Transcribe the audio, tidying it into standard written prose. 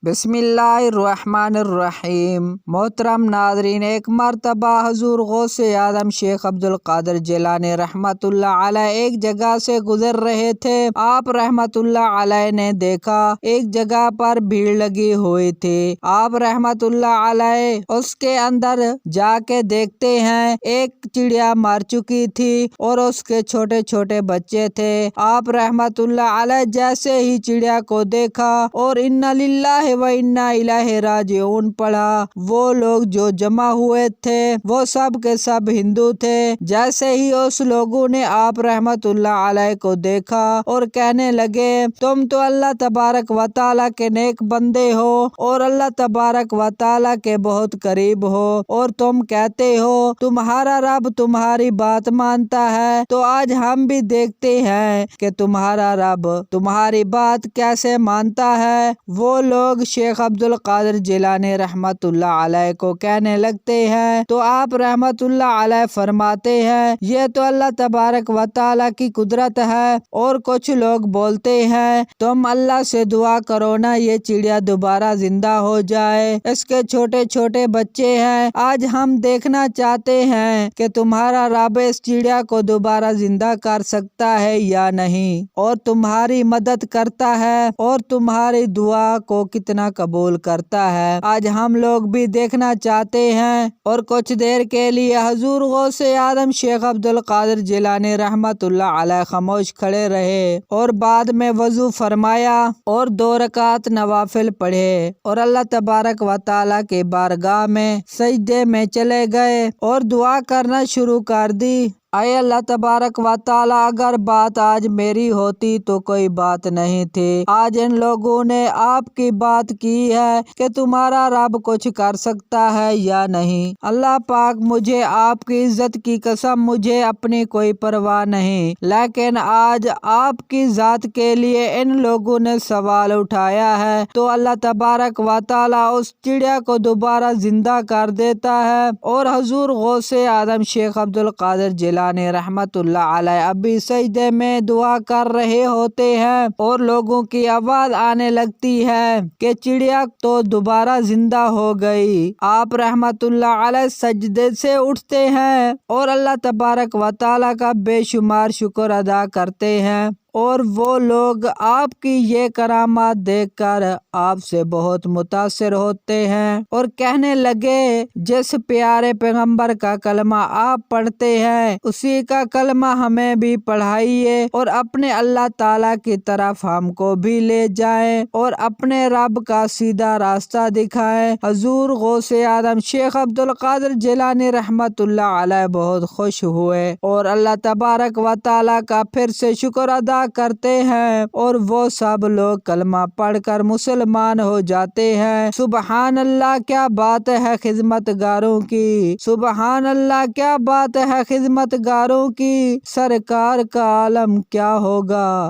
बिस्मिल्लाहिर्रहमानिर्रहीम। मोहतरम नाज़रीन, एक मरतबा हजूर गौस आज़म शेख अब्दुल कादिर जिलानी रहमतुल्लाह अलैह एक जगह से गुजर रहे थे। आप रहमतुल्लाह अलैह ने देखा एक जगह पर भीड़ लगी हुई थी। आप रहमतुल्लाह अलैह उसके अंदर जाके देखते हैं एक चिड़िया मर चुकी थी और उसके छोटे छोटे बच्चे थे। आप रहमतुल्लाह अलैह जैसे ही चिड़िया को देखा और इन्ना लिल्लाहि व इन्ना इलैहि राजिऊन पढ़ा, वो लोग जो जमा हुए थे वो सब के सब हिंदू थे। जैसे ही उस लोगों ने आप रहमतुल्लाह अलैह को देखा और कहने लगे, तुम तो अल्लाह तबारक व तआला के नेक बंदे हो और अल्लाह तबारक व तआला के बहुत करीब हो, और तुम कहते हो तुम्हारा रब तुम्हारी बात मानता है। तो आज हम भी देखते हैं कि तुम्हारा रब तुम्हारी बात कैसे मानता है। वो लोग शेख अब्दुल कादिर जिलानी रहमतुल्लाह अलैह को कहने लगते हैं। तो आप रहमतुल्लाह अलैह फरमाते हैं, ये तो अल्लाह तबारक व तआला की कुदरत है। और कुछ लोग बोलते हैं, तुम अल्लाह से दुआ करो ना ये चिड़िया दोबारा जिंदा हो जाए, इसके छोटे छोटे बच्चे हैं। आज हम देखना चाहते हैं कि तुम्हारा रब इस चिड़िया को दोबारा जिंदा कर सकता है या नहीं, और तुम्हारी मदद करता है और तुम्हारी दुआ को कितना कबूल करता है। आज हम लोग भी देखना चाहते हैं। और कुछ देर के लिए हजूर गौस आज़म शेख अब्दुल कादिर जिलानी रहमतुल्लाह अलैह खामोश खड़े रहे और बाद में वजू फरमाया और 2 रकात नवाफिल पढ़े और अल्लाह तबारक व तआला के बारगाह में सजदे में चले गए और दुआ करना शुरू कर दी। आए अल्लाह तबारक व तआला, अगर बात आज मेरी होती तो कोई बात नहीं थी। आज इन लोगों ने आपकी बात की है कि तुम्हारा रब कुछ कर सकता है या नहीं। अल्लाह पाक, मुझे आपकी इज्जत की कसम, मुझे अपनी कोई परवाह नहीं, लेकिन आज आपकी जात के लिए इन लोगों ने सवाल उठाया है तो अल्लाह तबारक व तआला उस चिड़िया को दोबारा जिंदा कर देता है। और हजूर गौस आज़म शेख अब्दुल कादिर जिलानी रहमतुल्लाह अलैह अभी सजदे में दुआ कर रहे होते हैं और लोगों की आवाज आने लगती है कि चिड़िया तो दोबारा जिंदा हो गई। आप रहमतुल्लाह अलैह सजदे से उठते हैं और अल्लाह तबारक व तआला का बेशुमार शुक्र अदा करते हैं। और वो लोग आपकी ये करामात देखकर आपसे बहुत मुतासिर होते हैं और कहने लगे, जिस प्यारे पैगंबर का कलमा आप पढ़ते हैं उसी का कलमा हमें भी पढ़ाइए और अपने अल्लाह ताला की तरफ हमको भी ले जाएं और अपने रब का सीधा रास्ता दिखाएं। हजूर गौस आज़म शेख अब्दुल कादिर जिलानी रहमतुल्लाह अलैह बहुत खुश हुए और अल्लाह तबारक व तआला का फिर से शुक्र अदा करते हैं और वो सब लोग कलमा पढ़कर मुसलमान हो जाते हैं। सुबहान अल्लाह, क्या बात है खिदमतगारों की, सुबहान अल्लाह, क्या बात है खिदमतगारों की, सरकार का आलम क्या होगा।